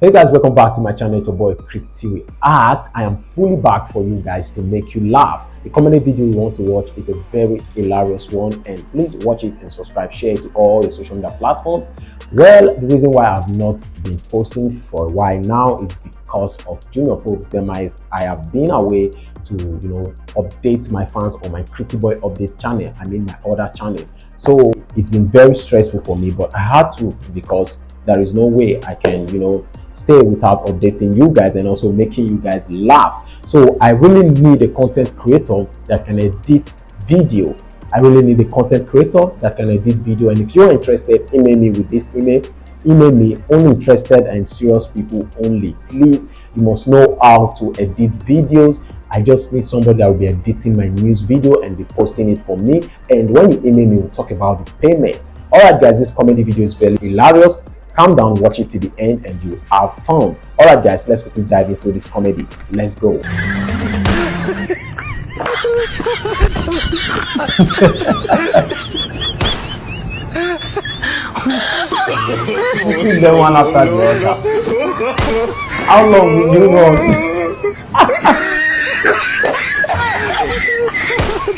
Hey guys, welcome back to my channel. It's your boy Crity. I am fully back for you guys to make you laugh. The comedy video you want to watch is a very hilarious one, and please watch it and subscribe, share it to all the social media platforms. Well, the reason why I've not been posting for a while now is because of Junior Pope's demise. I have been away to update my fans on my Crity Boy update channel. I mean my other channel. So it's been very stressful for me, but I had to because there is no way I can stay without updating you guys and also making you guys laugh. So I really need a content creator that can edit video. I really need a content creator that can edit video. And if you're interested, email me with this email. Email me only interested and serious people only. Please, you must know how to edit videos. I just need somebody that will be editing my news video and be posting it for me. And when you email me, we'll talk about the payment. Alright guys, this comedy video is very hilarious. Calm down, watch it to the end and you have fun. Alright guys, let's quickly dive into this comedy. Let's go. Them one after the other. How long will you run?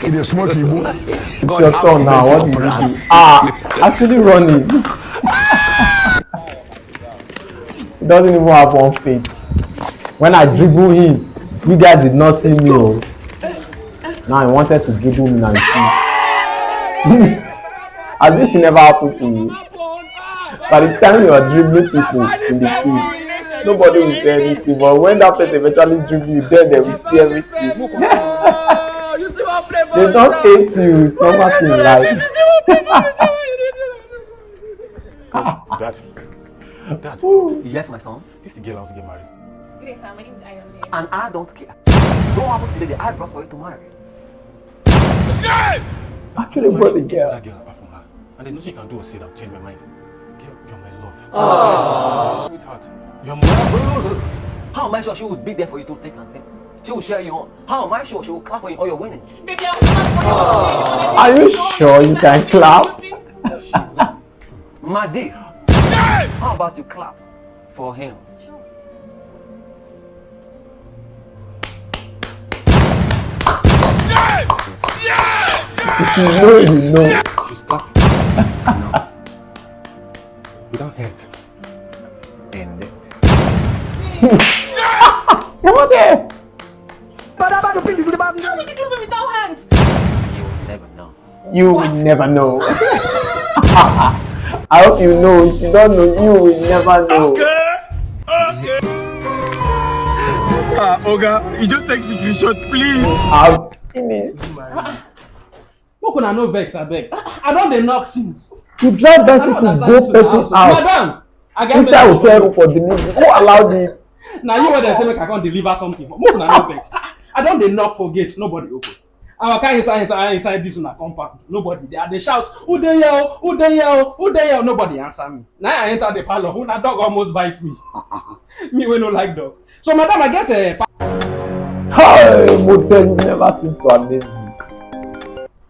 It is smoky, boy. Your turn now. What did you do? Actually running. He doesn't even have one feet. When I dribble him, you guys did not see me. Oh. Now he wanted to dribble me and see. As this never happened to you. By the time you are dribbling people in the field, nobody will say anything. But when that person eventually dribble you, then they will see everything. They don't hate you. It's not nothing like. Dad, yes, my son. This is the girl I want to get married. Good day, sir. My name is Iron. And I don't care. So what happens today? I brought for you to marry. Actually, brought the girl. That girl apart from her. And there's nothing you can do or say that will change my mind. Girl, you're my love. Sweetheart. You're my How am I sure she will be there for you to take and think? She will share you on. How am I sure she will clap for you all your winnings? Baby, I'm Are you sure you can clap? My dear. How about you clap for him? If you know, you know. She's clapping. No. Without hurt. And Come on there. How would you do me without hands? you will never know. You will never know. I hope you know. If you don't know, you will never know. Okay. Oga, you just take screenshot, please. I'll finish. How can I no vex, I beg? I don't dey knock since. You drive bicycle to go person out. Madam, I get Inside hotel room for delivery. Who allowed him? Now you want to say make I can't deliver something. How can I no vex? I don't dey knock for gate, nobody open. I can't inside this one compound. Nobody there. They shout, who they yell, who they yell, who they yell. Nobody answer me. Now I enter the parlor. Who that dog almost bite me. Me we no like dog. So madam, I get a. Hey, motel, you never seem to amaze me.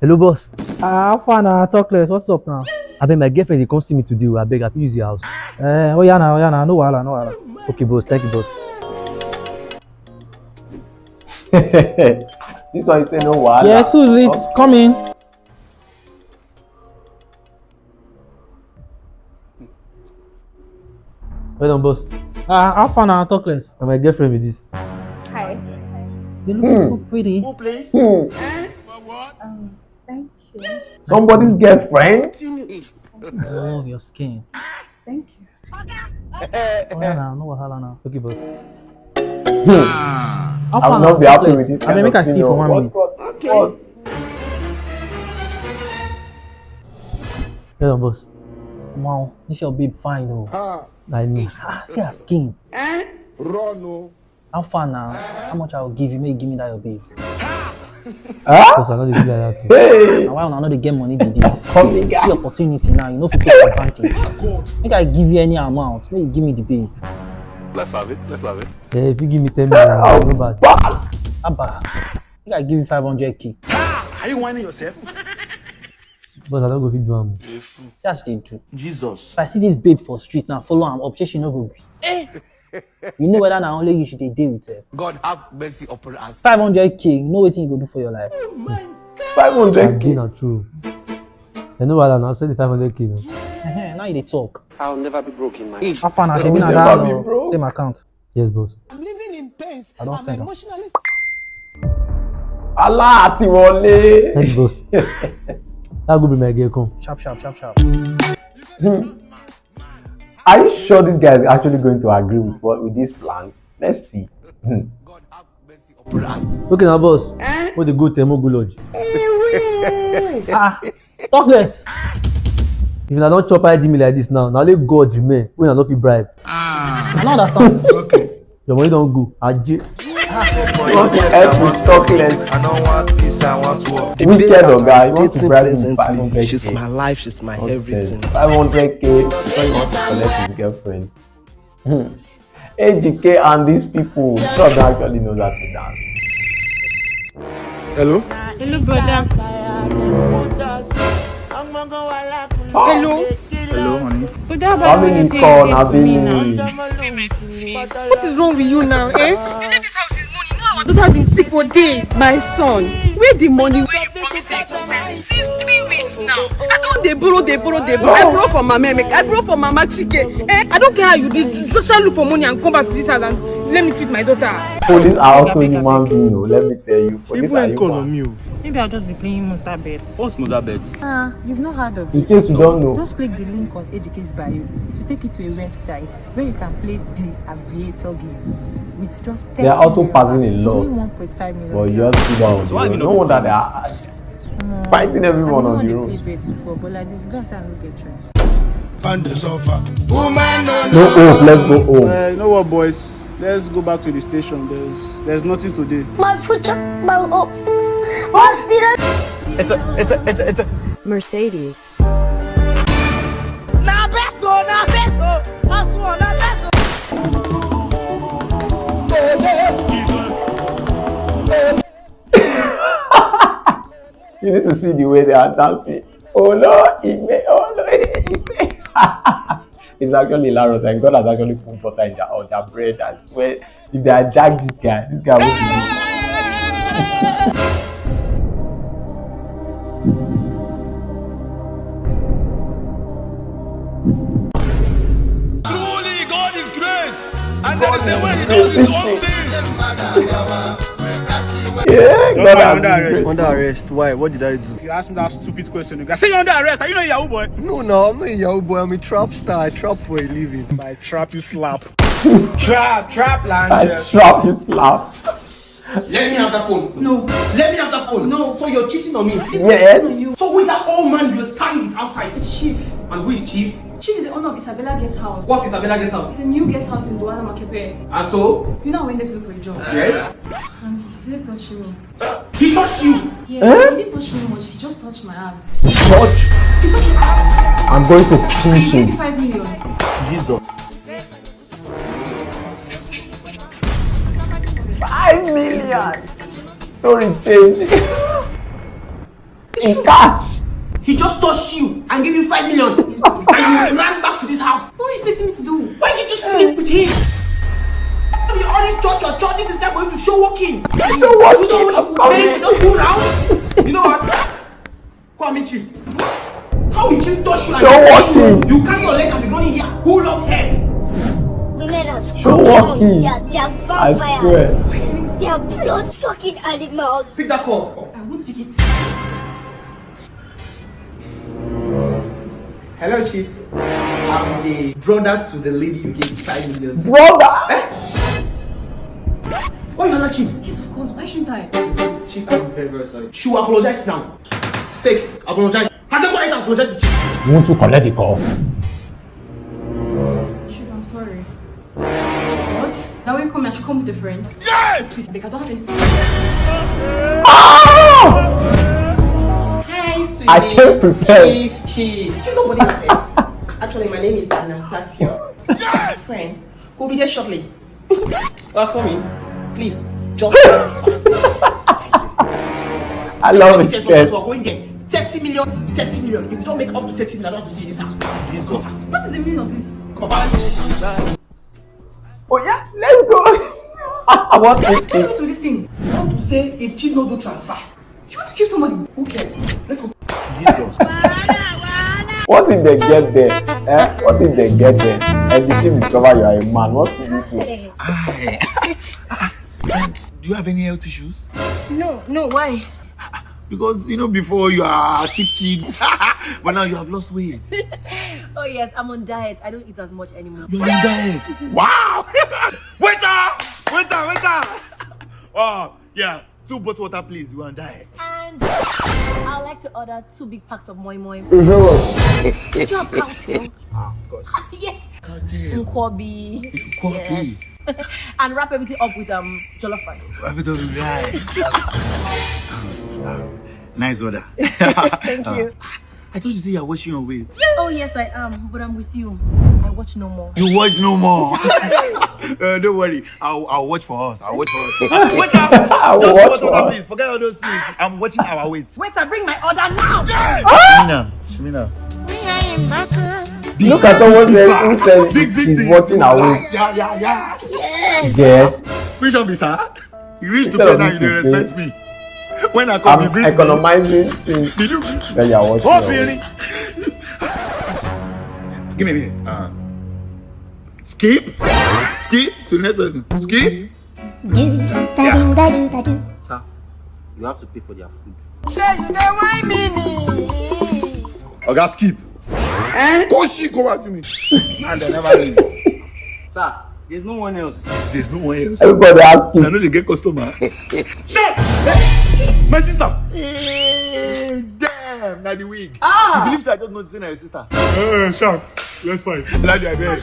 Hello, boss. How far now? Talkless. What's up now? I beg my girlfriend they come see me today. I beg I fit use your house. Oh yeah, now. No wahala, no wahala. Okay, boss. Thank you, boss. This one you say no wahala. Yes, who's it? Oh. Come in. Well done, boss. How far now? Talkless. And my girlfriend with this. Hi. You look so pretty. Who plays? Thank you. Somebody's girlfriend. I love your skin. Thank you. Oh yeah, now. No wahala now. Okay, boss. How I far will now? not be happy Talkless? with this I kind mean, of make I see thing. for 1 minute. What? Well done, boss. Wow, this your babe fine though. I know. See her skin. Run, How far now? How much I will give you? Make you give me that your babe. Huh? Boss, I know they do like that too. Hey, Now why una no dey get money be this? come See guys. opportunity now. You know if you take advantage. Make I give you any amount. Make you give me the babe. Let's have it. If you give me 10 million, I'll go back. Abba. Make I give you 500k. Are you whining yourself? Boss, I don't go fit do am. That's the truth. Jesus. If I see this babe for street now, follow am up, she no go gree. You know whether na only you should deal with it. God have mercy upon us. 500k, you know what you go do for your life? 500k. Again, not true. I know what I'm not saying. 500k. No. Now you dey talk. I'll never be broke in my life. How far now? Shebi na never be that broke. same account. Yes, boss. I'm living in pains. I don't I'm send them. emotionally. Allah àti wọlé. Thanks, boss. That could be my girl. Come. Sharp. Are you sure this guy is actually going to agree with this plan? Let's see. God have mercy upon us. Okay, now, boss. What the good Temo go lodge? Talkless. If I don't chop ID me like this now God remain. When I not be bribe. I don't understand. Okay. Your money don't go. Talkless. I don't want peace, I want war. Wicked guy, you want to bribe him with 500k. She's my life, she's my everything. 500k. So you want to collect his girlfriend. AGK and these people don't actually know that to dance. Hello? Hello, brother. Hello, honey. Brother, how How many call now, baby? What is wrong with you now, eh? You know this house is money. No, our daughter has been sick for days. My son, where the money where you promised you go send me since 3 weeks now? I don't they borrow. I borrow from Mama Emek. I borrow from Mama Chike. Eh? I don't care how you did. Just shall look for money and come back to this house and let me treat my daughter. Police are also human beings, let me tell you. Police are human. Maybe I'll just be playing Mozabet. What's Mozabet? You've not heard of In it. case you don't know, Just click the link on Educate's bio. It will take you to a website where you can play the Aviator game with just 10 they are also passing a lot. 1.5 million. But you just see that So why on you the not road. No wonder they are fighting everyone on the road. Before, but like this, guys, I don't get trust. And the sofa. No hope, let's go home. You know what, boys? Let's go back to the station. There's nothing to do. My future, my hope. My spirit. It's a. Mercedes. Na beso. Aswo, na beso. You need to see the way they are dancing. Oh no, it's actually hilarious, and God has actually put butter in their bread. I swear, if they hijack this guy will be. Truly, God is great. And there is a way he does his own things. Yeah, God has under arrest. been Under arrest, why? What did I do? If you ask me that stupid question, you can say you're under arrest. Are you not a Yahoo boy? No, I'm not a Yahoo boy, I'm a trap star. I trap for a living. By trap, you slap. Trap land. I trap you slap. Let me have that phone. No. Let me have that phone. No. So you're cheating on me. Yes. So who is that old man you're standing with outside? It's Chief. And who is Chief? Chief is the owner of Isabella Guest House. What is Isabella Guest House? It's a new guest house in Douala Makepe. And so? You know I went there to look for a job. Yes. And he started touching me. He touched you. Yeah, he didn't touch me much. He just touched my ass. Touch. I'm going to He finish gave me him. 5 million. Jesus. 5 million. Sorry, change. In cash. He just touched you and gave you 5 million. And you ran back to this house. What are you expecting me to do? Why did you sleep with him? You all this church, this is time for you to show walking. Show walking, You know what I'm you coming. pay, don't do rounds. You know what? Come and meet you. How will you touch you? Show walking. You carry your leg and be running here. Who love hair? Show walking. They are I vampires. swear. They are blood-sucking animals. Pick that call. I won't pick it. Hello, Chief. I'm the brother to the lady you gave 5 million. Brother. Why you not Chief? Yes, of course. Why shouldn't I? Chief, I'm very, very sorry. She will apologize now. Take, apologize. Has anyone ever apologized to Chief? Won't you collect the call? Chief, I'm sorry. What? Now when you come, I should come with a friend. Yeah! Please, Beck, I don't have any. Hi, sweetie. I came prepared. Chief. Nobody yourself. Actually, my name is Anastasia. Yeah! Friend. We'll be there shortly. Come in. Please, jump. I love it. We're going there. 30 million. If you don't make up to 30 million, I don't want to see you in this house. Jesus. What is the meaning of this? Come back. Oh yeah, let's go. What is What it? to this thing? I want to say if Chief no do transfer. You want to kill somebody? Who cares? Let's go. Jesus. What if they get there? What if they get there and the team discover you are a man? What will you do? Do you have any health issues? No, why? Because before you are cheap, but now you have lost weight. Oh yes, I'm on diet. I don't eat as much anymore. You're on diet. Wow! Waiter! Oh, yeah. 2 bottled water, please. You're on diet. And I'd like to order 2 big packs of moi moi. Do you have cocktail? Of course. Yes. Cocktail. Nkwobi. Yes. And wrap everything up with jollof rice. Wrap it up with rice. Nice order. Thank you. I told you say you're watching your weight. Oh yes, I am. But I'm with you. I watch no more. You watch no more. Don't worry. I'll watch for us. I'll watch for us. Wait up. Just watch order, please. Forget all those things. I'm watching our weight. Waiter, bring my order now. Shemina. Look at someone who said he's watching our weight. Yeah. Yes. Which one be sir? You reach to pay now, you don't respect me. When I come, you I'm greet economizing things me. that you are watching. Oh, really? Give me a minute. Skip to the next person. Skip. Sir, you have to pay for their food. Okay, skip. Koshi, go back to me. And they never leave. Sir, there's no one else. There's no one else. Everybody asking. I know they get customer. Shut! My sister! Damn, now the wig. You believe I don't know the your sister? Shank, let's fight. Ladu, I beg.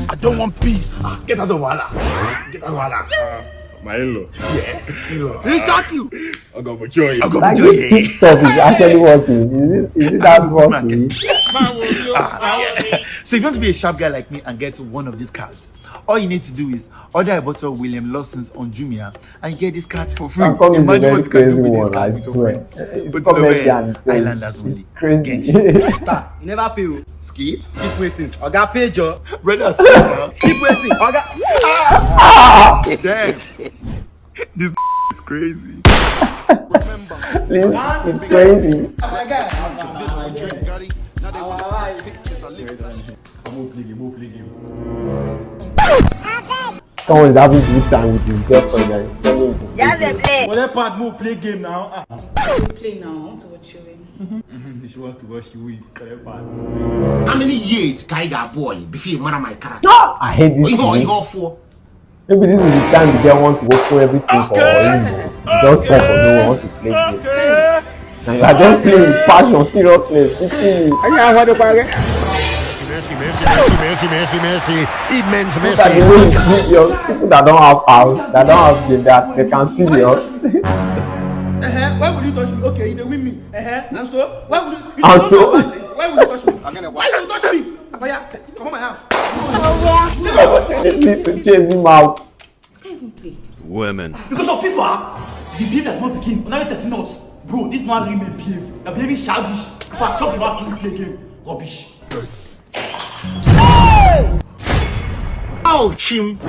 I don't want peace. Get out of Wala. My in-law. Yeah. In-law. He shot you. I'll go for joy. Like this big stuff is actually working. Is it that working? So if you want to be a sharp guy like me and get one of these cards, all you need to do is order a bottle of William Lawson's on Jumia and get these cards for free. Imagine what you can do with one, these cards I with your swear. friends. It's But comedy and Islanders only. it's crazy. Sir, you never pay. Skip Waiting. Oga pay Joe. Brother, Keep waiting. Oga. Damn. This is crazy. It's crazy. Someone is having good time with his girlfriend and telling him. play. Well, that part more play game now. Play now. I want to watch you. She wants to watch you win. Correct part. How many years can that boy before you marry my character? I hate this. You all for? Maybe this is the time the girl wants to go for everything for him. Just come for no one to play game. Now you are just playing with passion, seriousness. Immens Look at the way you treat your people that don't have house, that don't have game, that they can see yours. Why would you touch me? Okay, they win me. And so? Why would you? And so? Why would you touch me? Why would you touch me? Come on my house. They need to chase him out. Can't even play. women. Because of FIFA, the behavior that not begin. Only 13 knots. Bro, this man really may behave. You're behaving childish. In fact, shop about English play game. Rubbish. Oh, Chim.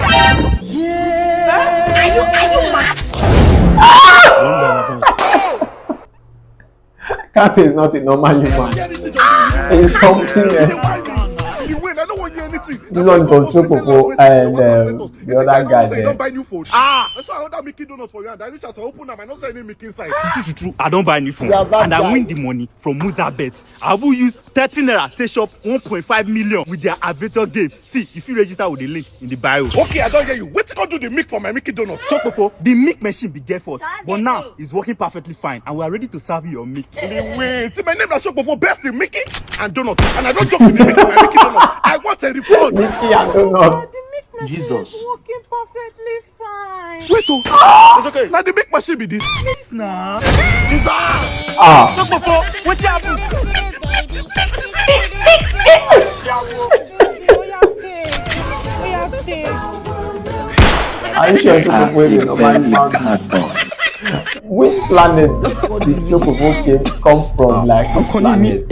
Yeah. Are you mad? Cat is not a normal human. It's something else. I don't want you anything. This one is from Shopofo and the other guy there. Don't buy new phone. That's why I order Mickey donut for you and I wish I said open them. I don't say any Mickey inside. True. I don't buy new phone. And I win the money from Musa Bet. I will use 13 naira to shop 1.5 million with their Aviator game. See, if you register with the link in the bio. Okay, I don't hear you. Wait till I do the milk for my Mickey donut. Shopofo, the milk machine be get first. But now it's working perfectly fine and we are ready to serve you your milk. Wait, see my name is Shopofo, best in Mickey and donut. And I don't joke with the milk for my Mickey donut. I want a refund. Mickey and donut. Jesus. Working perfectly fine. Wait, oh. It's okay. Now the milk machine be this. Yes, nah. This Shopofo, what happened? Are you sure Shopofo is a normal human being? Which planet did Shopofo come from? Like, which planet?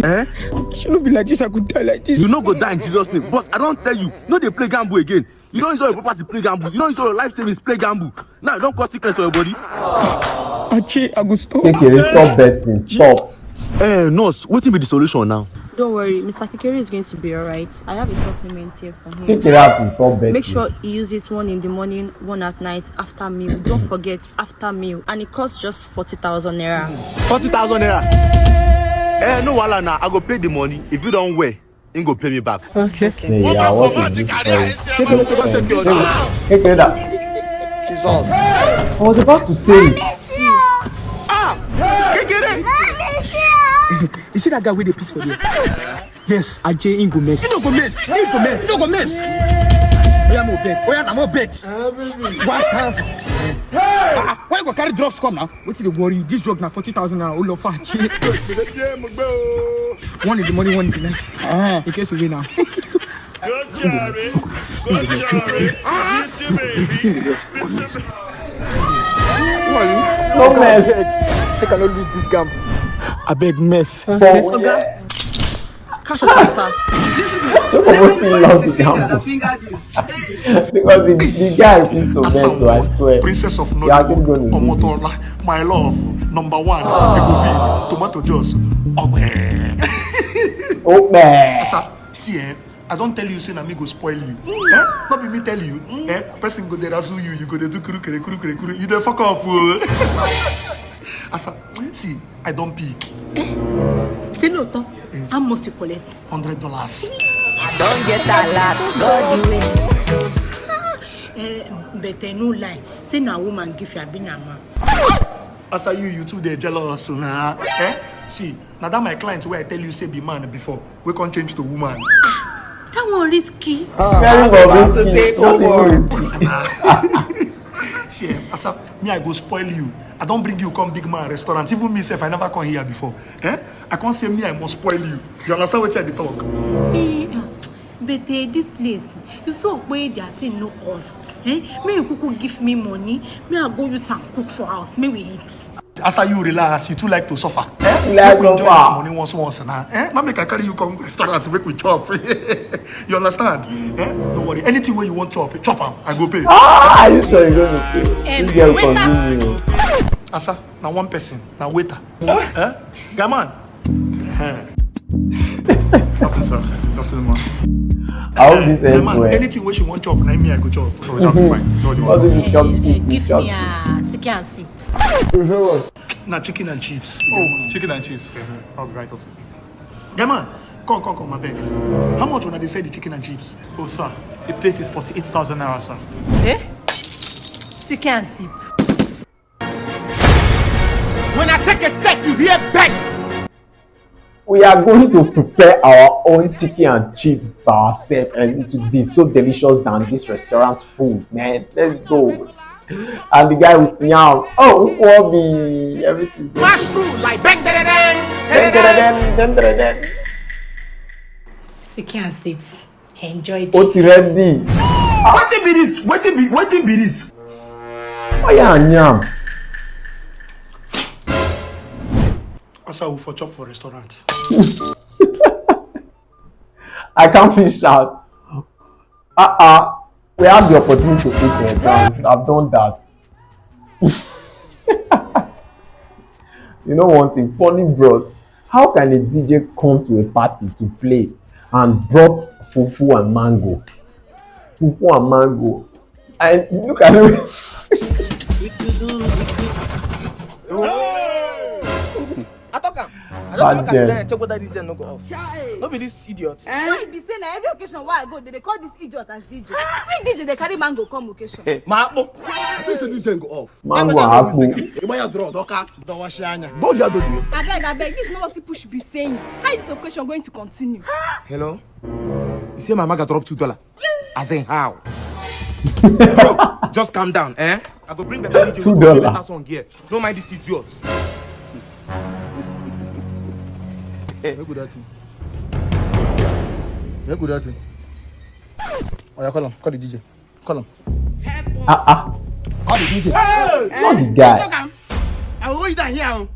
Should not be like this. I could die like this. You no go die in Jesus' name. But I don't tell you, no, they play gamble again. You don't use all your property play gamble. You don't use all your life savings play gamble. Now you don't cause sickness for your body. Achie, I go stop. Okay, stop betting. Stop. Nurse, what will be the solution now? Don't worry, Mr. Kikeri is going to be alright. I have a supplement here for him. Take it out and stop betting. Make sure you use it one in the morning, one at night, after meal. Don't forget, after meal. And it costs just 40,000 naira. 40,000 naira? No, wala now. I go pay the money. If you don't wear, you go pay me back. Okay. Yeah, what is this? Take it out. I was about to say. You see that guy with the piece for you? Yes, Ajay Ingo mess. You don't go mess. You go mess. You don't go mess. Oya mo bet. Oya na mo bet. What chance? Why you go carry drugs come now? What's the worry? This drug na 40,000 naira. All of Ajay. One in the morning, one in the night. In case you win now. No mess. I cannot lose this game. I beg mess. Okay. Cash or transfer? Shopofo still love the gamble. Because the guy is to bet, so I swear. Princess of You're actually going to lose. my love, number one, tomato juice. Okay. See, I don't tell you, say na me go spoil you. Not be me tell you. Person go there razzle you, you go there do kuru. You dey fuck up. Asa, see, I don't pick. C'est l'autre. How much you collect? $100. Don't get that lot. God do it. But no lie. Say na woman give you a big man. Asa, you too they jealous nah. See, now that my client where I tell you say be man before, we can't change to woman. That one risky. See, Asa, me I go spoil you. I don't bring you come big man restaurant. Even me self, I never come here before. I can't say me I must spoil you. You understand what I talk? But this place, you saw where their thing no cost. May you could give me money. May I go use and cook for house. May we eat. As you relax, you too like to suffer. Like you enjoy this money once now. Now make I carry you come restaurant to make we chop. You understand? Don't worry. Anything where you want chop them. I go pay. Ah, you sure you're going to pay? This girl continue. Asa, now one person, now waiter. Come on. Nothing, sir. Nothing, man. I hope this ends well. Anything where she want chop, now me I go chop. Oh, that'll be fine. So what do you chop? Give me a sick and sip. Now chicken and chips. Chicken and chips. I'll be right up. Gaman, come, my beg. How much when they say the chicken and chips? Oh, sir. The plate is 48,000 naira, sir. Sick and sip. When I take a step, you hear bang. We are going to prepare our own chicken and chips for ourselves, and it will be so delicious than this restaurant's food, man. Let's go. And the guy with meow. Oh, for me, everything. Mash through like bang, Sick and sips. Enjoy it. What's ready? What be this? What be this? Oh yeah, nyam. Asa will for chop for restaurant. I can't fish out. We have the opportunity to eat it. We should have done that. You know one thing, funny bros. How can a DJ come to a party to play and brought fufu and mango? Fufu and mango. And look at it. I don't make a check whether this no go off. No be this idiot. Why be saying na every occasion where I go, they call this idiot as DJ. When DJ they carry mango come occasion. Mapo. Who say this go off? Mango and apple. You buy your draw, doka. Don't wash your anya. I beg. This is not what people should be saying. How is this occasion going to continue? Hello? You say my maga drop $2. As in how? Bro, just calm down, I go bring the DJ $2. Better song here. Don't mind this idiot. Very good at him. Oh yeah, call him. Call the DJ. Call him. Call the DJ. Not the guy. I will go down here.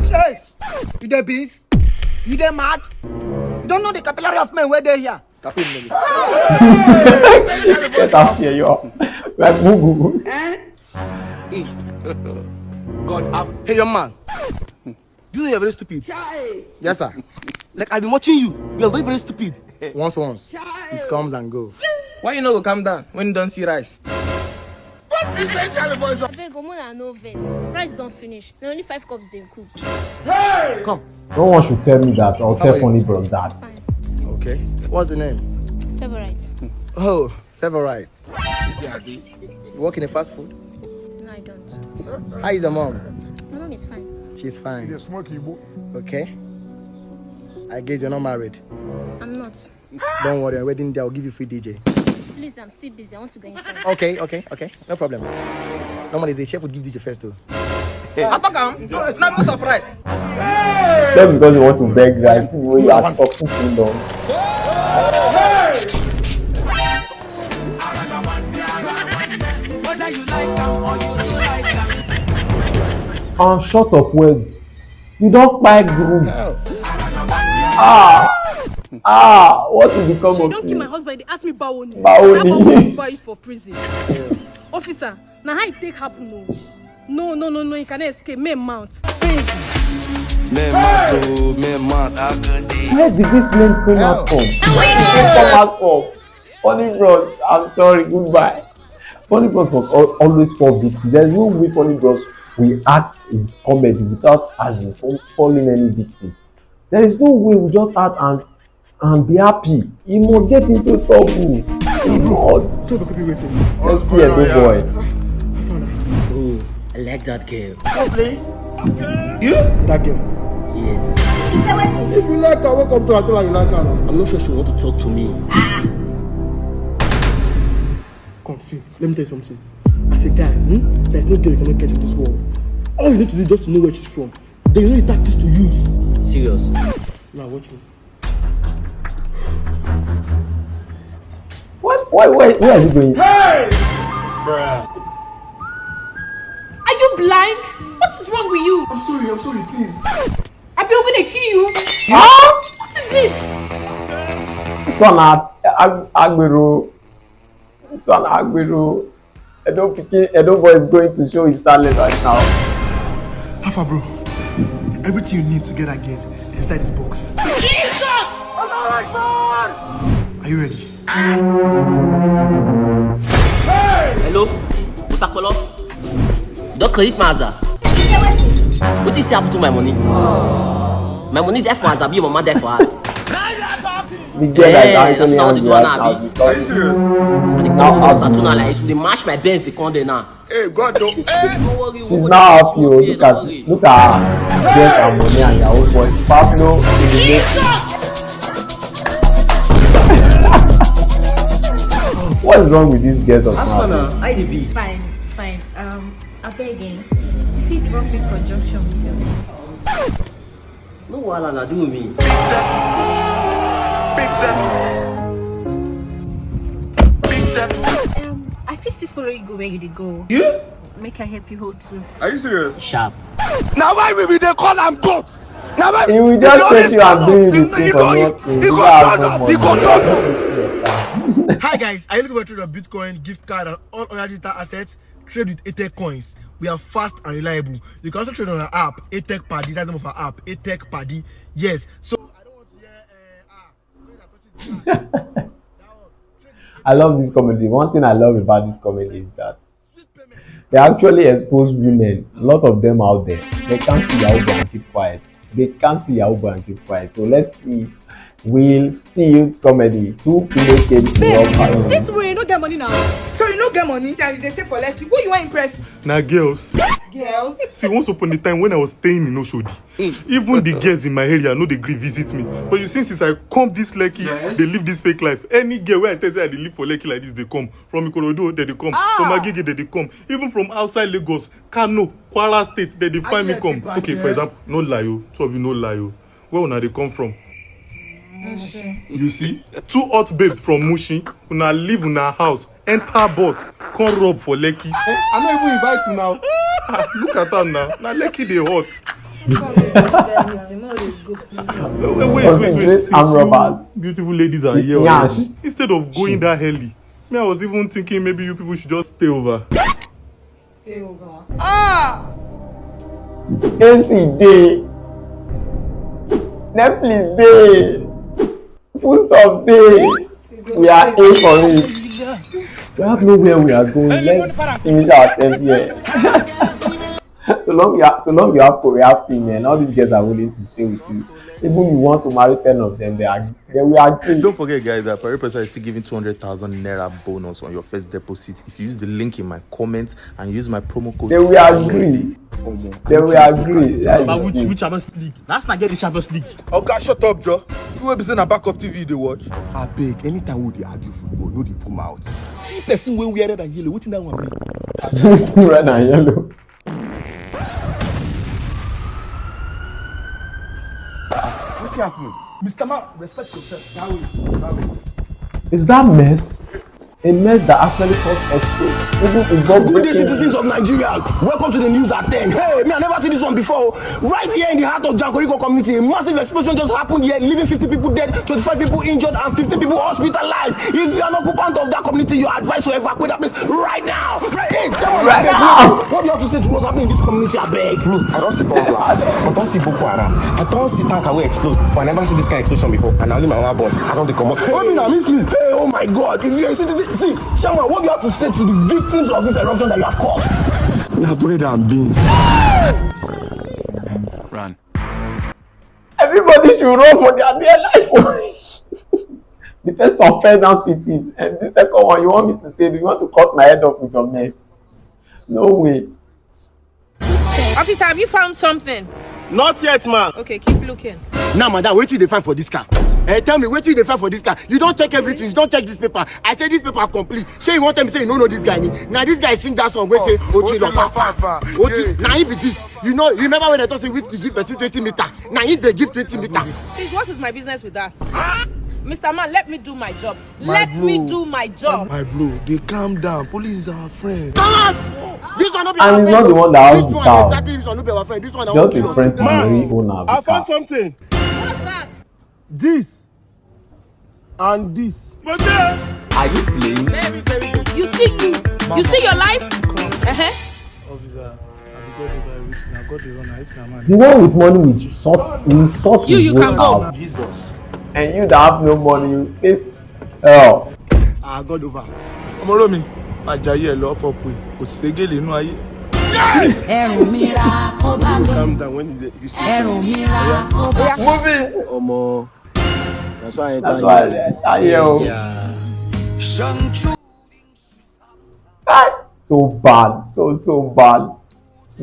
Chase, you the beast? You the mad? You don't know the capillary of men where they here. Get out here, yo. Like Mugu. God, hey, young man. You know you're very stupid. Yes, sir. Like I've been watching you. You're very, very stupid. Once, it comes and goes. Why you not go calm down when you don't see rice? What is that, Charlie boys? I beg, no verse. Rice don't finish. There only 5 cups they cook. Hey! Come. No one should tell me that. I'll tell Funny Bro that. Fine. Okay. What's the name? Favorite. Oh, favorite. You work in a fast food? No, I don't. How is your mom? My mom is fine. She's fine. Okay. I guess you're not married. I'm not. Don't worry, on wedding day I'll give you free DJ. Please, I'm still busy. I want to go inside. Okay. No problem. Normally the chef would give DJ first too. I talk it's not no surprise. Just because you want to beg guys, you are talking too long. I'm short of words. You don't buy group. What will become of you? Don't kill my husband. They ask me Baoni. Baoni. Buy for prison. Officer, now how it take happen? No. You cannot escape. May mount. Where did this man come out from? Funny Bros, I'm sorry, goodbye. Funny Bros was always for victims. There's no way Funny Bros will act his comedy without falling any victim. There is no way we just act and be happy. He must get into trouble. He must. Let's see Thaedoboy. Oh, I like that girl. Oh, please. You? That girl? Yes. If you like her, welcome to her. Tell her you like her. I'm not sure she want to talk to me. Come, see. Let me tell you something. As a guy, there's no girl you cannot get in this world. All you need to do is just to know where she's from. Then you know the tactics to use. Serious? Now watch me. What? Where is he going? Hey! Bruh. Are you blind? What is wrong with you? I'm sorry, please. I'm gonna kill you. Huh? What is this? It's one Agbero. Thaedoboy is going to show his talent right now. Alpha bro, everything you need to get that girl is inside this box. Jesus! Are you ready? Hey! Hello? Musakolo? You don't credit my Aza? What is happening to my money? My money there for us, your mama there for us. That's not what they do now, like they mash my Benz, they come there now. Hey, God, don't. She's now happy. Look at her. Get her money and your own boy. Pablo is What is wrong with these girls of now? Fine. I beg again. If you drop in conjunction with your no wala na do with me. Big Zep. I feel still follow you go where you go. You? Make I help you hold tools. Are you serious? Sharp. Now why will they call am goat? Now why? He will just take you and bring you the thing for nothing. Hi guys, are you looking for trade of Bitcoin, gift card, and all other digital assets? Trade with ATEC coins. We are fast and reliable. You can also trade on our app, ATEC Paddy. That's the name of our app, ATEC Paddy. Yes. So I don't want to hear I love this comedy. One thing I love about this comedy is that they actually expose women. A lot of them out there. They can't see Yahoo and keep quiet. So let's see. Will Steele's comedy. 2 female came to love. This way, you don't get money now. So you don't get money, then they stay for lucky. Who you want impress? Now girls. Girls? See, once upon a time when I was staying in Oshodi, even the girls in my area know they agree visit me. But you see, since I come this lucky, they live this fake life. Any girl where I tell them they live for lucky like this, they come. From Ikorodu, they come. From Agege, they come. Even from outside Lagos, Kano, Kwara State, they find me come. Okay, for example, no lie, two of you no lie. Where will they come from? You see, 2 hot babes from Mushi, una live in our house, enter bus, come rob for Lekki. I don't even invite you now. Look at her now. Now Lekki they hot. Wait. I'm robbers. Beautiful ladies are here already. Instead of going that early, me, I was even thinking maybe you people should just stay over. Stay over. AC day. Netflix day. Full stop day. We are in for it. We have nowhere we are going. Let's finish ourselves here. so long you have Korean female, all these girls are willing to stay with you. Even you want to marry 10 of them, they will agree. Don't forget, guys, that Pariposa is still giving 200,000 naira bonus on your first deposit if you use the link in my comments and use my promo code. They will agree. They will agree. But which Champions League? That's not get the Champions League. Okay, shut up, Joe. You will be saying a back of TV they watch. I beg, anytime we argue football, no they come out. See person when we are red and yellow, what's in that one? Red and yellow. What's happening? Mr. Man, respect yourself. Is that mess? A mess that actually caused explosion. Good day, citizens of Nigeria. Welcome to the news at 10. Hey, me, I never seen this one before. Right here in the heart of Jankoriko community, a massive explosion just happened here, leaving 50 people dead, 25 people injured, and 50 people hospitalized. If you are an occupant of that community, you are advised to evacuate that place right now. Right now. What do you have to say to what's happening in this community? I beg. Me, I don't see bomb blast. I don't see Boko Haram. I don't see tank away explode. But I never see this kind of explosion before. And I only my one born. I don't think come out. Hey, oh my God. If you are a citizen, see, Shama, what do you have to say to the victims of this eruption that you have caused? Now bread and beans. Run. Everybody should run for their life. The first one fell down cities, and the second one, you want me to stay? Do you want to cut my head off with your mess? No way. Officer, have you found something? Not yet, ma. Okay, keep looking. Now, madam, wait till they find for this car. Tell me, wait till they find for this car. You don't check everything. You don't check this paper. I say this paper complete. Say you want them to say you don't know this guy. Now this guy sing that song. We say Oti Lofafa. Oti. Now he be this. You know. You remember when I thought say whiskey give person 20 meter. Now he they give 20 meter. Please, what is my business with that? Mr. Man, let me do my job. Let me do my job. My bro, they calm down. Police is our friend. This one not be and he's not the one that has the cow. Exactly, this one not be our friend. This one just a friend to marry owner. I found something. What's that? This and this. Are you playing? Very, very good. You see your life? Officer, the one with money will sort you can go. Out. Jesus. And you that have no money, you face hell. God over. Omoromi, Ajayi ẹ lọ pọ̀ pé kò sí gèlè inú ayé. Ẹ̀rù mi ra kó bá mi. Calm down when you Ẹ̀rù mi ra kó bá mi. Moving. Omo. That's why I enter here. So bad, so bad.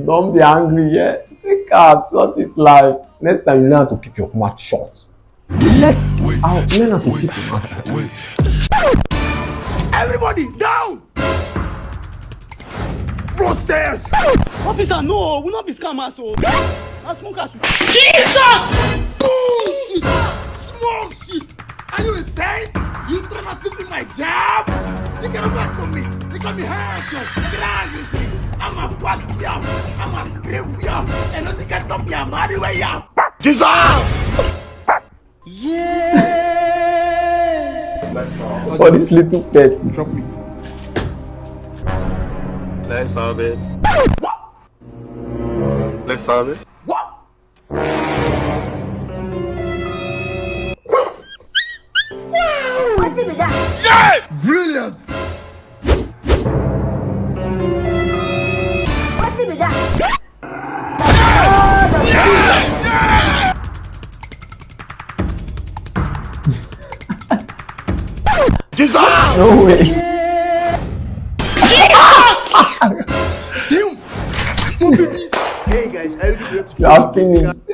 Don't be angry yet. Take out, such is life. Next time you learn to keep your mouth shut. Learn how to keep your mouth shut. Everybody down! Front stairs! Officer, no, we'll not be scammers. As smokers. Jesus! Bullshit! Smoke shit! Are you insane? You trying to take me my job? You cannot mess with me. You got me hurt. I'm a bad girl. I'm a scream girl. And nothing can stop me. I'm out of the way. Jesus! Yeah! For this little pet. Drop me. Let's have it. What? Let's have it. What? What's it with that? Yeah! Brilliant! What's it with that? Jesus! No way. Hey guys, you have finished.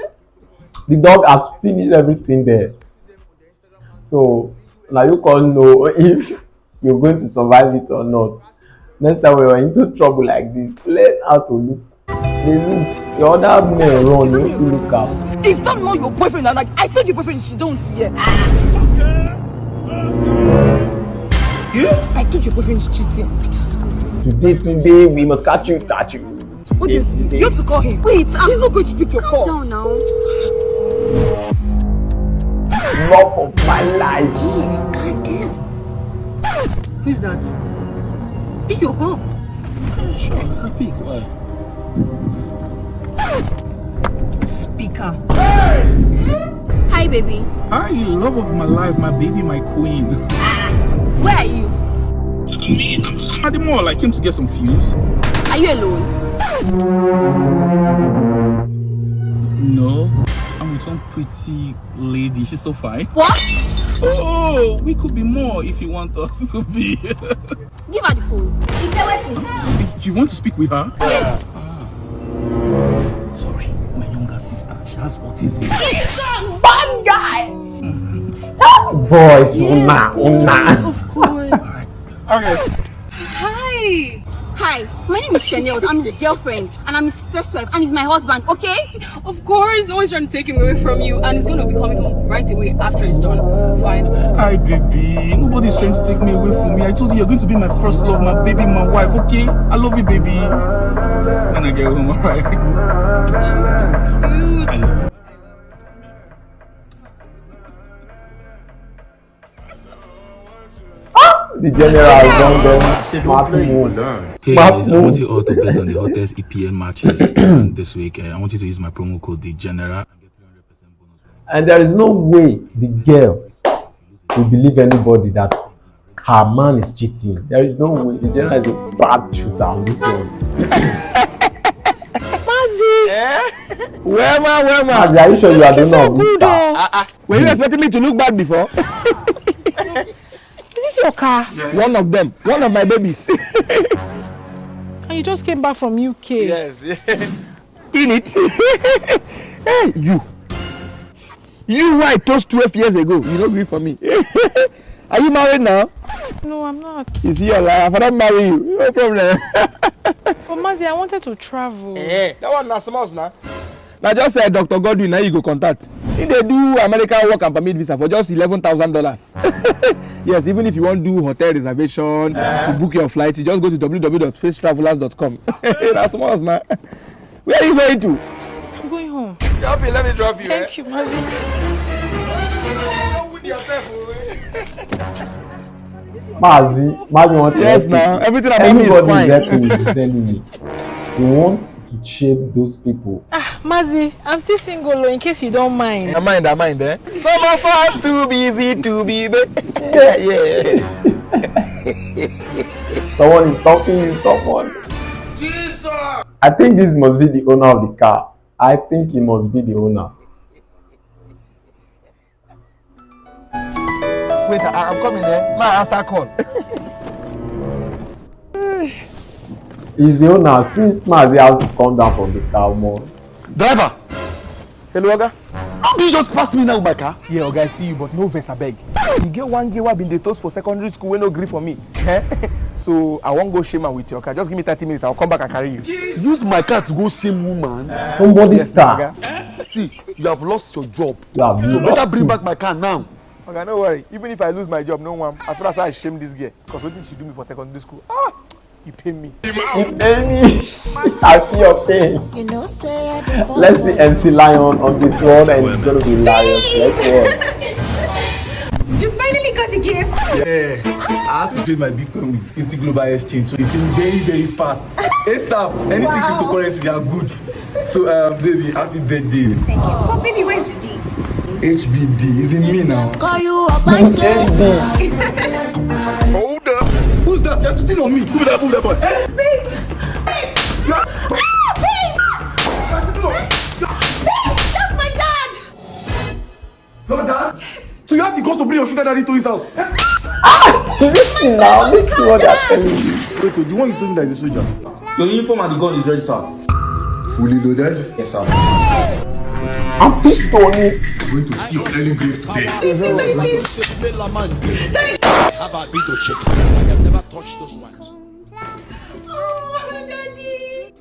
The dog has finished everything there. So now you can't know if you're going to survive it or not. Next time we are into trouble like this, learn how to look They look. Your other men run. You look up. Is that not your boyfriend? Like, I told your boyfriend she don't hear. I told your boyfriend is cheating. Today, we must catch you. What do you do? You have to call him. Wait, he's not going to pick your call. Calm down now. Love of my life. Who's that? Pick your call. Sure, I pick. Why? Speaker. Hi, baby. Hi, love of my life, my baby, my queen. Where are you? Me, I'm at the mall. I came to get some fuels. Are you alone? No, I'm with one pretty lady. She's so fine. What? Oh, we could be more if you want us to be. Give her the phone. Is there waiting? You want to speak with her? Yes. Sorry, my younger sister. She has autism. Jesus! Bad guy! Boys, Yes, of course. Okay. Hi. Hi, my name is Chanel. I'm his girlfriend, and I'm his first wife, and he's my husband, okay? Of course, no one's trying to take him away from you, and he's going to be coming home right away after it's done. It's fine. Hi, baby. Nobody's trying to take me away from me. I told you you're going to be my first love, my baby, my wife, okay? I love you, baby. When I get home, alright? She's so cute. I love you. The general done them. Hey guys, I want you all to bet on the hottest EPL matches this week. I want you to use my promo code Degeneral. And there is no way the girl will believe anybody that her man is cheating. There is no way. The general is a bad shooter on this one. Where man? Mazi, are you sure you are the one of this star? Were you expecting me to look bad before? Is this your car? Yes. One of them. One of my babies. And you just came back from UK. Yes. In it. Hey, you. You who I toast 12 years ago. You don't agree for me. Are you married now? No, I'm not. You see your life. I don't marry you. No problem. But Mazi, I wanted to travel. That one na small now. Now just say Dr. Godwin, now you go contact. If they do American work and permit visa for just $11,000. Yes, even if you want to do hotel reservation, to book your flight, you just go to www.facetravelers.com. That's small now. Where are you going to? I'm going home. Okay, let me drop you. Thank you, Mazi. Don't win yourself. Mazi wants yes, now everything about me is fine. Everybody is telling me. You want to shape those people. Mazi, I'm still single, in case you don't mind. I mind, eh? Some of us too busy to be yeah. Someone is talking to someone. Jesus! I think this must be the owner of the car. I think he must be the owner. Wait, I'm coming there. My answer call. He's the owner since Mazi has come down from the car more. Driver! Hello, Oga. How do you just pass me now with my car? Yeah, Oga, I see you, but no verse, I beg. You get one girl who been the toast for secondary school when no agree for me. So I won't go shame her with your car. Just give me 30 minutes, I'll come back and carry you. Use my car to go shame woman. Somebody's car. See, you have lost your job. You have so lost better bring it. back my car now. Okay, no worry. Even if I lose my job, no one. As far as I shame this girl, because what did she do me for secondary school? You pay me. You pay me. I see your pain. Let's see MC Lion on this one, and it's gonna be Lions. Let's go. You finally got the gift. Yeah, I had to trade my Bitcoin with Skinty Global Exchange, so it came very, very fast. ASAP, anything cryptocurrency, they are good. So, baby, happy birthday. Thank you. But baby, where's the D? HBD is in me now. Call you a banker. Hold up. Who's that? You're cheating on me. Move that boy. Hey, babe. That's my dad. Your dad? Yes. So you have the cost to bring your sugar daddy to his house? Listen now, listen what they're telling you. Wait, the one you told me that is a soldier. Your uniform and the gun is ready, sir. Fully loaded? Yes, sir. I'm pissed on it. You're going to see your early grave today. How about beat or chicken? I have never touched those ones. Oh, Daddy.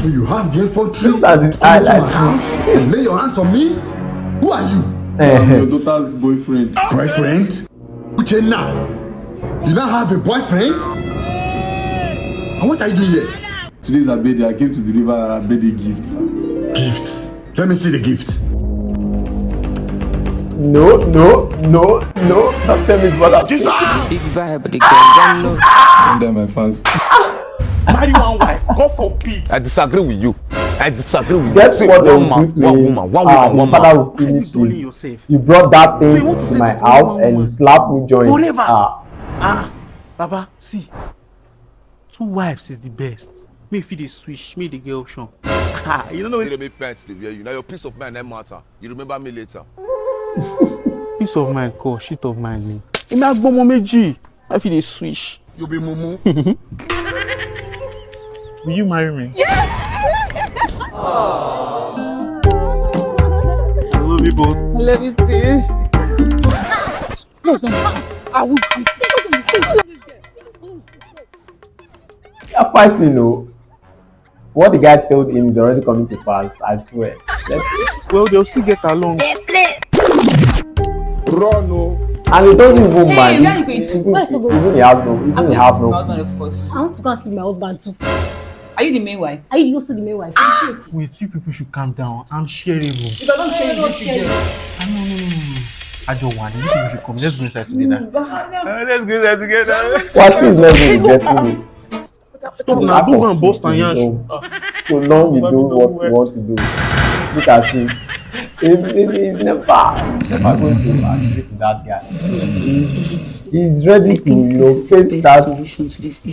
So you have the infantry Look at this come into eye my house and lay your hands on me? Who are you? I'm your daughter's boyfriend. Boyfriend? Uchenna, you now have a boyfriend? And what are you doing here? Today's her birthday. I came to deliver her birthday gift. Gift? Let me see the gift. No. Don't tell me brother. Jesus! Big vibe, the girl. And then my fans. Marry one wife, God forbid. I disagree with you. That's what they will do to him. One Father will finish you. You brought that thing to my house and you slapped me joint. Forever. Baba, see. 2 wives is the best. Me if they switch, me the girl show. You don't know You make pants to wear you. Now your peace of mind that matter. You remember me later. peace of mind, call shit of mind. Me not go meji. I feel they switch. You be mumu. Will you marry me? Yeah. I love you both. I love you too. I will. You're fighting, no. What the guy told him is already coming to pass, I swear. Well, they'll still get along. Run, no. And he doesn't even mind. Hey, where are you going to? Where is he going to? Even he have no. Husband, of course. I want to go and sleep with my husband too. Are you the main wife? Are you also the main wife? Wait, you people should calm down. I'm shareable. If I don't share you, No. I don't want it. You people should come. Let's go inside together. Let's go inside together. What is level getting it? Stop now. Don't go and bust and yash. So long you do what you want to do. Look at him. He's never going to agree to that guy. He's ready to face that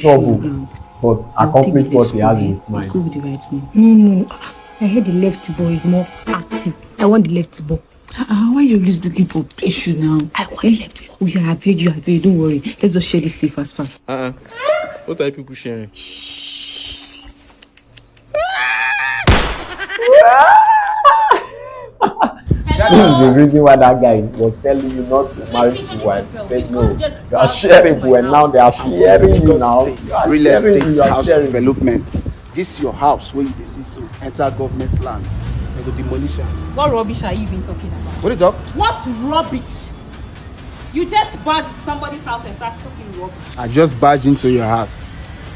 trouble, but accomplish what he has in his mind. No. I heard the left boy is more active. I want the left boy. Why are you always looking for issue now? I want the left boy. Oh yeah, I beg you. Don't worry. Let's just share this thing fast. What are people sharing? This is the reason why that guy was telling you not to marry 2 wives. He said no, you are sharing, and now they are sharing you now. Real estate house development. This is your house where you see so enter government land. They go demolition. What rubbish are you even talking about? What is up? What rubbish? You just barged somebody's house and start talking rubbish. I just barged into your house.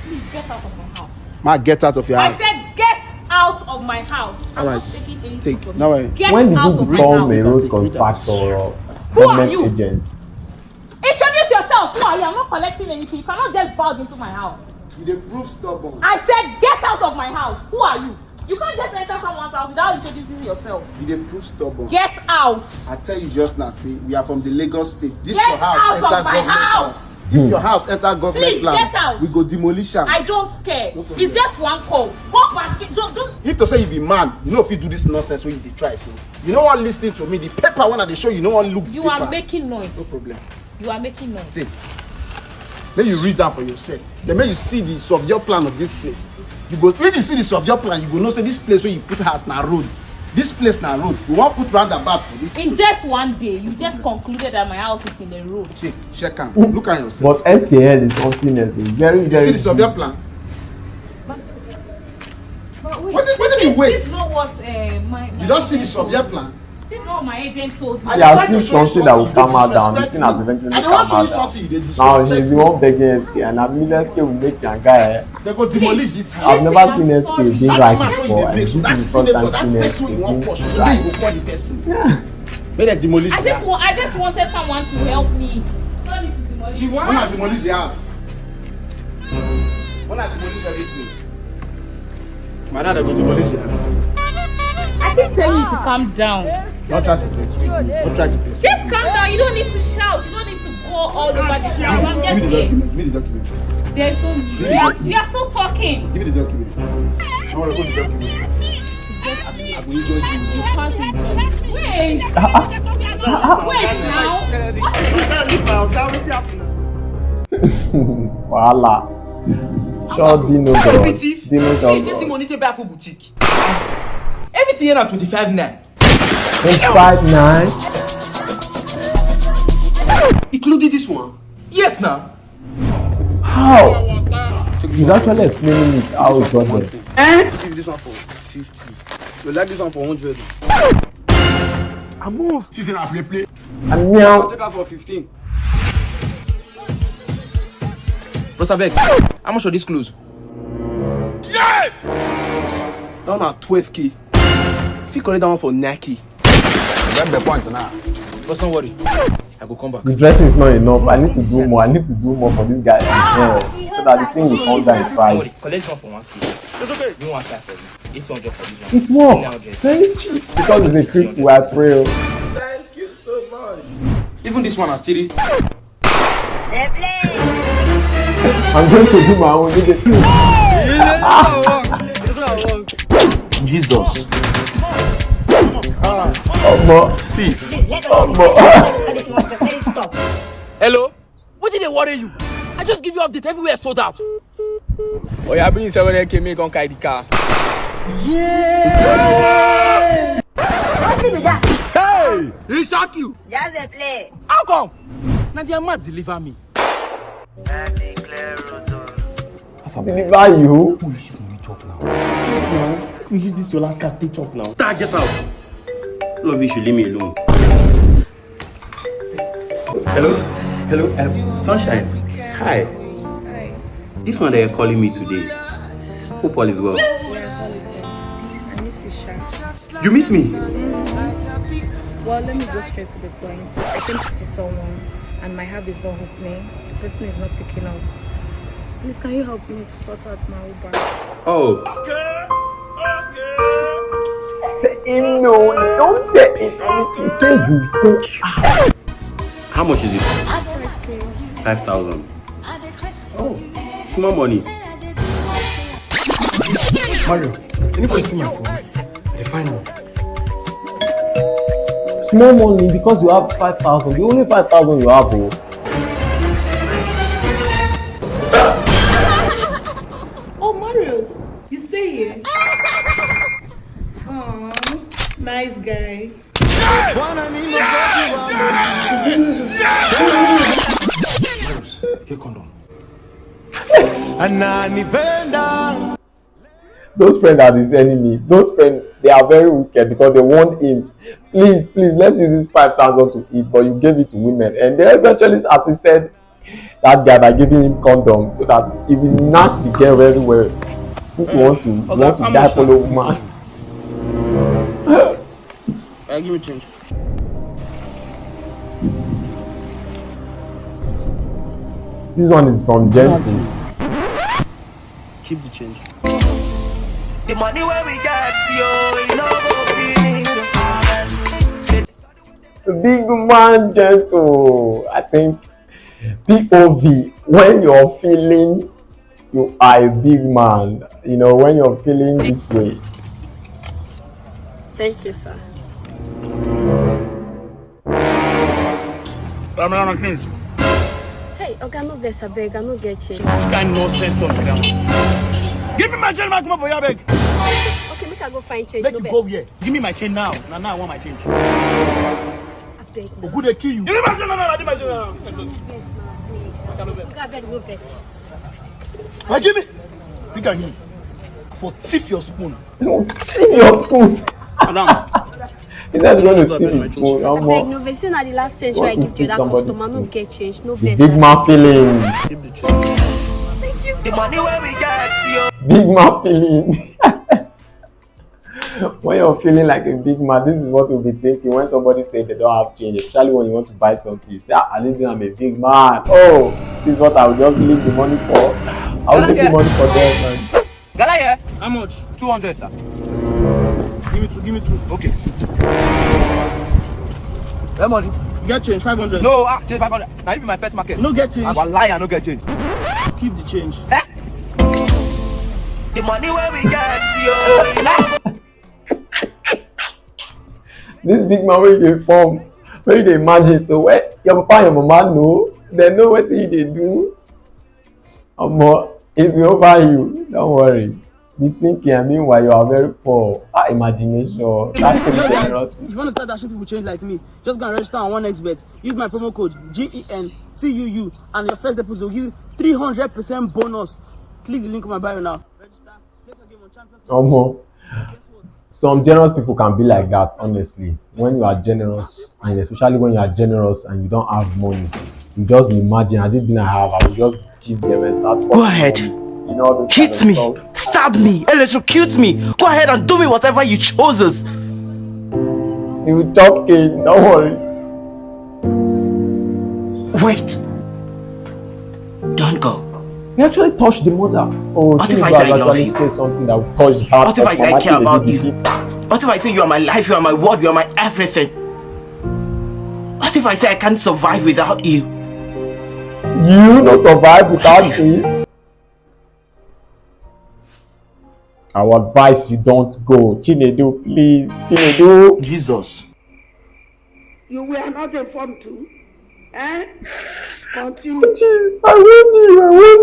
Please get out of my house. Ma, get out of your house. I said get out of my house. All right. Take. No way. When did you become a road contractor or government agent? Introduce yourself. Who are you? I'm not collecting anything. You cannot just barge into my house. You dey prove stubborn. I said get out of my house. Who are you? You can't just enter someone's house without introducing yourself. You dey prove stubborn. Get out. I tell you just now, see, we are from the Lagos state. This Get your house out enter of my government house. land. If your house enter government Please, land, get out. we go demolition. I don't care. It's just one call. Go back. Don't. If to say you be man, you know if you do this nonsense when you dey try so. You know what listening to me, the paper when I dey show you know what look You paper. are making noise. No problem. You are making noise. See, then you read that for yourself. Then when you see the subject plan of this place, you go. If you see the subject plan, you go know say this place where you put house na road. This place na road. You want put roundabout for this. In just one day, you just concluded that my house is in the road. Take, check am. Look at yourself. But SKL is something else. It's very. You see the subject plan. But wait, What do you mean wait? This is not what my You don't see the subject plan. This is not what my agent told me. He has seen something that will calm her down. The thing has eventually calm her down. Now he's the one begging SK, and I mean SK will make your guy. They go demolish this house. I've never seen SK being right before, and this is the first time seeing SK being right. Make them demolish I just wanted someone to help me. Don't need to demolish. When I demolish the house. When I demolish everything. My dad go demolish the house. I keep telling you to calm down. Don't try to persuade me. Don't try to persuade me. Just calm down. You don't need to shout. You don't need to go all over the house. I'm just Give me the here. document. Give me the document. There's no need. We are still talking. Give me the document. I want to go the document. I will enjoy you. You can't enjoy. Wait. Wait now. Voila. Sure, Dino God. Dino God. Money to buy for boutique. Everything here na 25.9. 25.9. Including this one. Yes now. How? He's actually explaining it how it got there. Give this one for 50. You like this one for 100. I move. She's in a play. And meow. I'll take her for 15. Prosavek, how much are these clothes? Yeah! That one at 12k. If you collect that one for Nike. Grab the point now. But don't worry. I go come back. The dressing is not enough. I need to do more. I need to do more for this guy. So that the thing will come down in price. Collect one for 1k. It's okay. Do one side for this. 800 for this one. It's more. Very cheap. Because it's a trip to April. Thank you so much. Even this one at 3. I'm going to do my own. Jesus. Hello? What did they worry you? I just give you update everywhere sold out. Oh, yeah, bring 700k, make on carry the car. Yeah! Hey! He shock you! Just a play. How come? Nadia Mat deliver me. Deliver you? Who use money chop now? Yes, now. We use this your last card take chop now. Get out. Love you should leave me alone. Hello? Hello? Sunshine. Hi. Hi. This one that you're calling me today. Hope all is well. Yeah, all is well. I miss you, Shank. You miss me? Well, let me go straight to the point. I came to see someone and my hub is not opening. The person is not picking up. Please, can you help me to sort out my Uber? Oh. Say him no, don't say it. Say you go. How much is it? 5,000. Oh, small money. Mario, anybody see my phone? The final. Small money because you have 5,000. The only 5,000 you have. Oh, Marius, you stay here. Oh, nice guy. Marius, get condom. Those friends are his enemy. Those friends, they are very wicked because they want him. Please, let's use this 5,000 to eat, but you gave it to women, and they eventually assisted that guy by giving him condoms so that if he knocked the girl very well, people want to die for the woman. Give me change. This one is from Gentuu. Keep the change. The money where we get, you know, Big man Gentuu. I think POV, when you're feeling you are a big man, you know, when you're feeling this way. Thank you, sir. Hey, okay, no verse, I beg, I no get change. Which kind of nonsense talk me down? Give me my chain, come up for your bag. Okay, make I go find change. Let you go here. Give me my chain now. Now I want my change. Oh, good, they kill you. Give me my chain now. Give me my chain now. Okay, I beg, no verse. Now give me. Look at him. For thief your spoon. No, thief your spoon. Madam. He's not going to thief his spoon. I beg, no verse. Now the last change where I give to that customer, no get change, no verse. Big man feeling. Keep the change. Thank you. The money where we get, you. Big man feeling. When you're feeling like a big man, this is what you'll be thinking when somebody says they don't have change, especially when you want to buy something. You say, at least I'm a big man. Oh, this is what I will just leave the money for. I will take the money for them, man. Gala here? How much? 200, sir. Give me two. Okay. That money? Get change, 500. No, change 500. Now you be my first market. No get change. I'm a liar, no get change. Keep the change. The money where we get, you. This big man where you form, where you imagine. So where your papa and your mama know, they know what they do. It will over you. Don't worry. Be thinking, meanwhile you are very poor. Imagination. That's If you want to start dashing people change like me, just go and register on 1xbet. Use my promo code GENTUU and your first deposit will give you 300% bonus Click the link on my bio now. Some generous people can be like that, honestly. When you are generous, and especially when you are generous and you don't have money, you just imagine, I didn't I have, I will just give them and start. Go ahead. You know, Hit me. Stab me. Electrocute me. Go ahead and do me whatever you chooses. You will talk, King. Don't worry. Wait. Don't go. You actually touched the mother. Oh, what if I say I love you? Say something that will touch the heart. What if I say I care about you? What if I say you are my life, you are my world, you are my everything? What if I say I can't survive without you? You not survive without me? I would advise you don't go. Chinedu, please. Chinedu. Jesus. You were not informed too. Eh? Continue. I want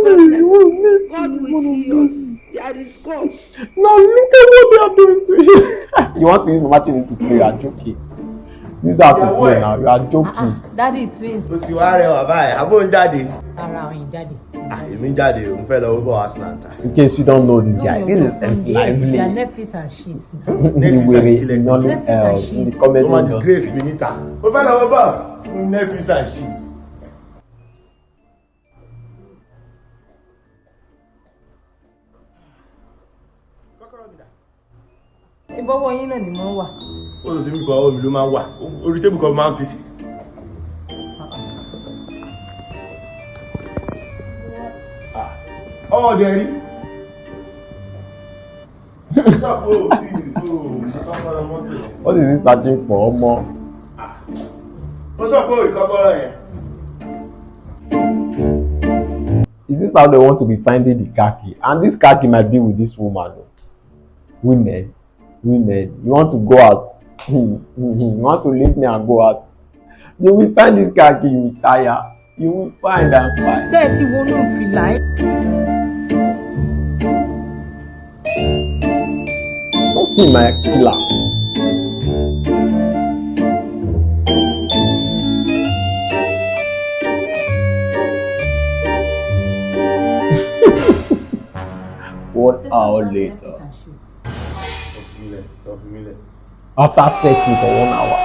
you. You will miss God me. will see us. There is God. Now look at what they are doing to you. You want to use Mama Chine to play? You are joking. Use her to play now. You are joking. Daddy twins. O sì wá rẹwà báyìí, àbó ń jáde. Ara òyìn jáde. Èmi ń jáde, òun fẹ́ lọ wọ́pọ̀ Arsenal ta. In case you don't know this guy, this is MC Lively. They are Netflix and shit. The way in the comment. Ó máa disgrace mi níta. Ó fẹ́ lọ wọ́pọ̀ Netflix and shit. Ìbọ̀wọ̀ yín náà ni mo ń wà. Ó lọ sí mi kọ́ ọwọ́ mi ló máa ń wà. Orí tébù kan máa ń fi sí. Oh, Daddy. What is he searching for? Omo. What's up, boy? Is this how they want to be finding the khaki? And this khaki might be with this woman. Women. You want to go out. You want to leave me and go out. You will find this khaki, you will tire. You will find and find. Ṣé ẹ ti wọnú fìlà ẹ? Don't see my killer. One hour later. After searching for 1 hour,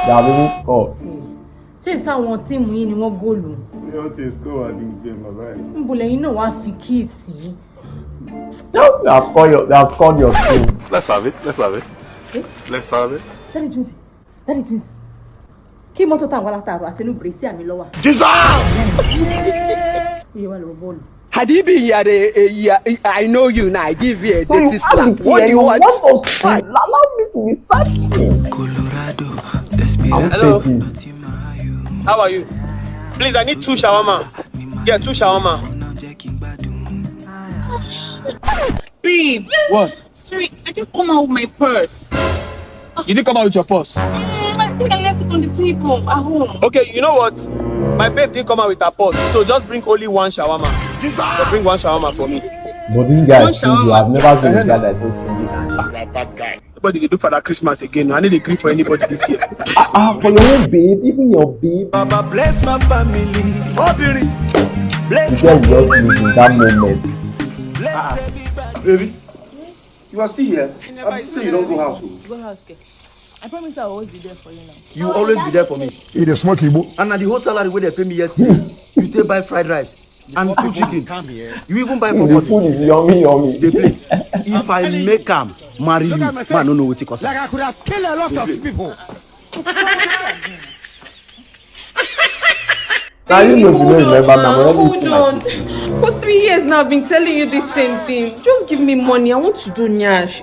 they have even scored. Ṣé sáwọn tíìmù yìí ni wọ́n góòlù? Yóò ti score àdìmú tí ẹ mọ̀ báyìí. Níbo lẹ́yìn náà wá fi kíìsì? They have scored your team. Let's have it. Daddy twins. Kí mọ́tò táwọn alátàrọ̀ àti inú bèrè sí àmì lọ́wọ́. Jesus! Iye wa lọ bọ́ọ̀lù. Hadibi I know you now. I give you a dirty slap. What do you want? Allow me to be searching. Colorado, hello. How are you? Please, I need 2 shawarma. Yeah, 2 shawarma. Babe. What? Sorry, I didn't come out with my purse. You didn't come out with your purse? I think I left it on the table at home. Okay, you know what? My babe didn't come out with her purse, so just bring only 1 shawarma. So bring 1 shawarma for me. But this guy is stingy. I've never seen a guy that's so stingy. He's like that guy. Nobody they do Father Christmas again. I need a grief for anybody this year. For your own babe, even your babe. Baba bless my family. Obiri. Bless my family. In that moment. Baby, you are still here. I'm saying you don't go house. Go house, girl. I promise I'll always be there for you now. You always be there for me. Eat a smoke, Igbo. And the whole salary where they pay me yesterday, you take buy fried rice and 2 chicken. You even buy for the food is yummy. They play. If I make am marry you, man, no know what it costs. Like I could have killed a lot of people. Now you know remember now. Hold on. For 3 years now, I've been telling you the same thing. Just give me money. I want to do nyash.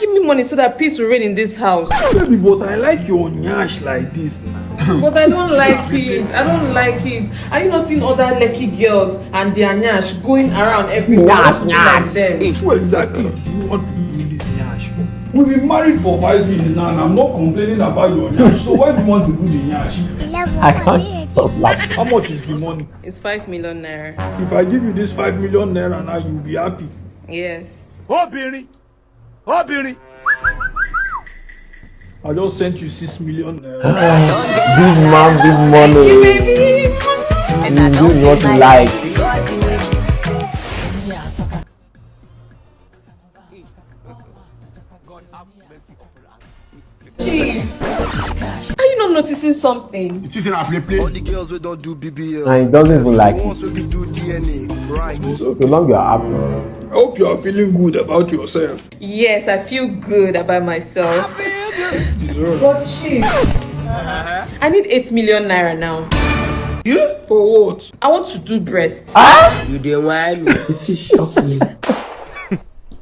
Give me money so that peace will reign in this house. Baby, but I like your nyash like this. But I don't like it. Are you not seeing other lucky girls and their nyash going around everywhere? Like them. Who exactly do you want to do this nyash for? We've been married for 5 years now and I'm not complaining about your nyash. So why do you want to do the nyash? I can't stop laughing. How much is the money? It's 5 million naira. If I give you this 5 million naira now, you'll be happy. Yes. Obiri. I just sent you 6 million naira. Big man, big money. This is what you like. noticing something? You see, I play. All the girls we don't do BBL. And he doesn't even like Once it. we can do DNA, right? So long you are happy. I hope you are feeling good about yourself. Yes, I feel good about myself. But chief, I need 8 million naira now. You? For what? I want to do breast. You dey whine me. It is shocking.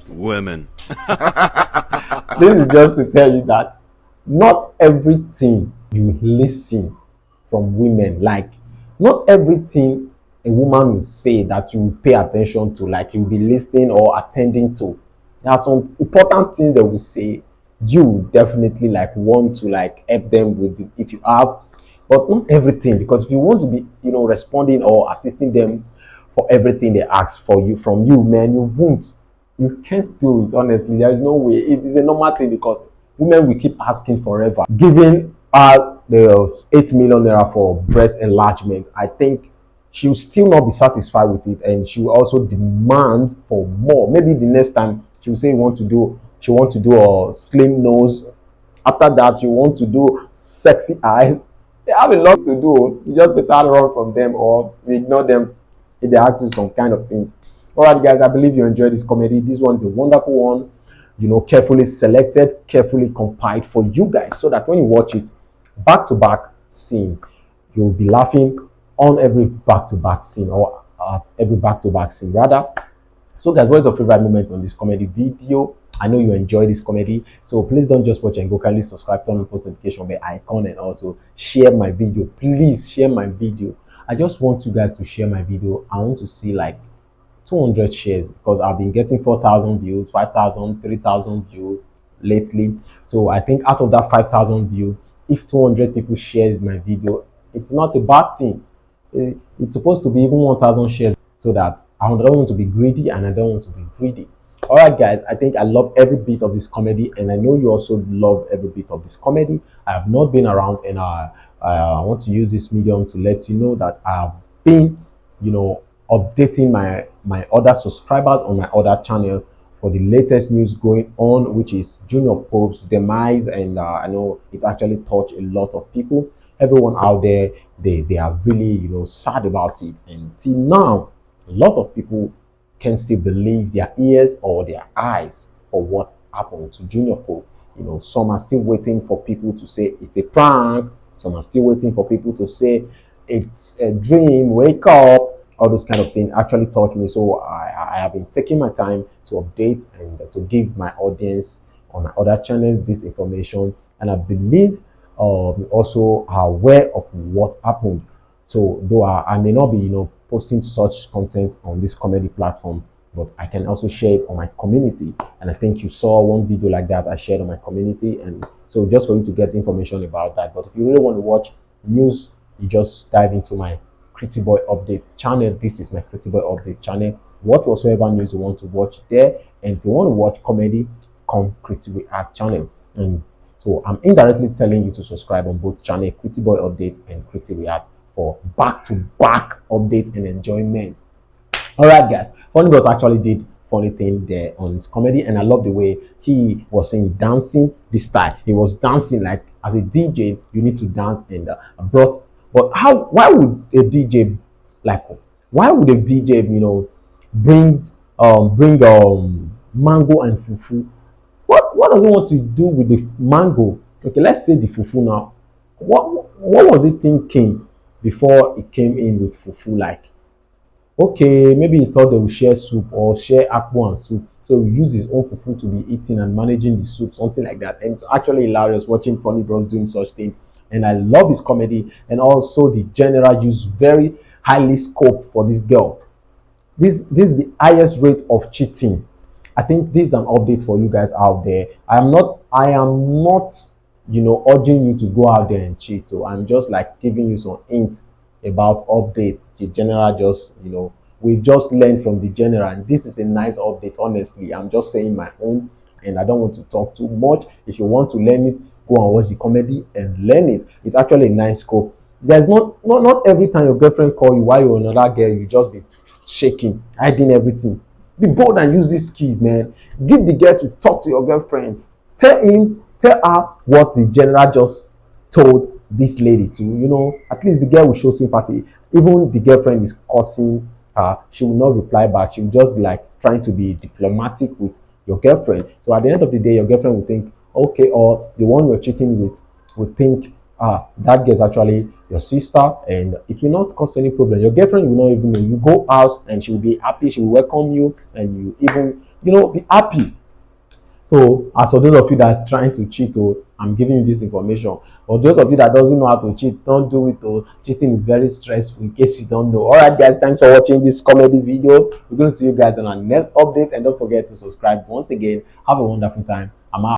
Women. This is just to tell you that not everything you listen from women, like not everything a woman will say that you will pay attention to, like you'll be listening or attending to. There are some important things they will say you definitely like want to like help them with it if you have, but not everything, because if you want to be responding or assisting them for everything they ask for you from you, man, you can't do it. Honestly, there is no way. It is a normal thing because women will keep asking forever. Giving her the 8 million naira for breast enlargement, I think she will still not be satisfied with it, and she will also demand for more. Maybe the next time she will say she want to do a slim nose. After that, she want to do sexy eyes. They have a lot to do. You just better run from them or ignore them if they ask you some kind of things. All right, guys, I believe you enjoyed this comedy. This one's a wonderful one, carefully selected, carefully compiled for you guys, so that when you watch it back to back scene, you'll be laughing on every back to back scene, or at every back to back scene rather. So guys, what is your favorite moment on this comedy video? I know you enjoy this comedy, so please don't just watch and go. Kindly subscribe, turn on post notification bell icon, and also share my video. Please share my video. I just want you guys to share my video. I want to see like 200 shares, because I've been getting 4,000 views, 5,000, 3,000 views lately. So I think out of that 5,000 views, if 200 people shares my video, it's not a bad thing. It's supposed to be even 1,000 shares, so that I don't want to be greedy and I don't want to be greedy. All right, guys, I think I love every bit of this comedy, and I know you also love every bit of this comedy. I have not been around, and I want to use this medium to let you know that I have been, updating my other subscribers on my other channel for the latest news going on, which is Junior Pope's demise, and I know it actually touched a lot of people. Everyone out there, they are really sad about it, and till now a lot of people can still believe their ears or their eyes for what happened to Junior Pope. Some are still waiting for people to say it's a prank, some are still waiting for people to say it's a dream, wake up. All those kind of things actually taught me. So I have been taking my time to update and to give my audience on my other channels this information, and I believe we also are aware of what happened. So though I may not be posting such content on this comedy platform, but I can also share it on my community. And I think you saw one video like that I shared on my community, and so just for you to get information about that. But if you really want to watch news, you just dive into my Crity Boy Updates channel. This is my Crity Boy Update channel. What whatsoever news you want to watch there, and if you want to watch comedy, come Crity React channel. And so I'm indirectly telling you to subscribe on both channel, Crity Boy Update and Crity React, for back-to-back update and enjoyment. All right, guys. Funny Boss actually did funny thing there on his comedy, and I love the way he was saying dancing this style. He was dancing like as a DJ, you need to dance, and But why would a DJ bring mango and fufu? What does he want to do with the mango? Okay, let's say the fufu now. What was he thinking before he came in with fufu? Like, okay, maybe he thought they would share soup or share akpu and soup, so he use his own fufu to be eating and managing the soup, something like that. And it's actually hilarious watching Funny Bros doing such thing. And I love his comedy, and also the general use very highly scope for this girl. This is the highest rate of cheating. I think this is an update for you guys out there. I am not urging you to go out there and cheat. So I'm just like giving you some hints about updates. The general just we just learned from the general, and this is a nice update. Honestly, I'm just saying my own, and I don't want to talk too much. If you want to learn it, go and watch the comedy and learn it. It's actually a nice scope. There's not every time your girlfriend call you while you're another girl, you just be shaking, hiding everything. Be bold and use these keys, man. Give the girl to talk to your girlfriend. Tell her what the general just told this lady to, at least the girl will show sympathy. Even the girlfriend is cursing her, she will not reply back. She will just be like trying to be diplomatic with your girlfriend. So at the end of the day, your girlfriend will think, okay, or the one you're cheating with will think, that girl is actually your sister, and it will not cause any problem. Your girlfriend will not even know. You go out and she will be happy, she will welcome you, and you even, be happy. So as for those of you that's trying to cheat, I'm giving you this information. For those of you that doesn't know how to cheat, don't do it. Cheating is very stressful, in case you don't know. Alright guys, thanks for watching this comedy video. We're going to see you guys on our next update, and don't forget to subscribe. Once again, have a wonderful time. I'm out.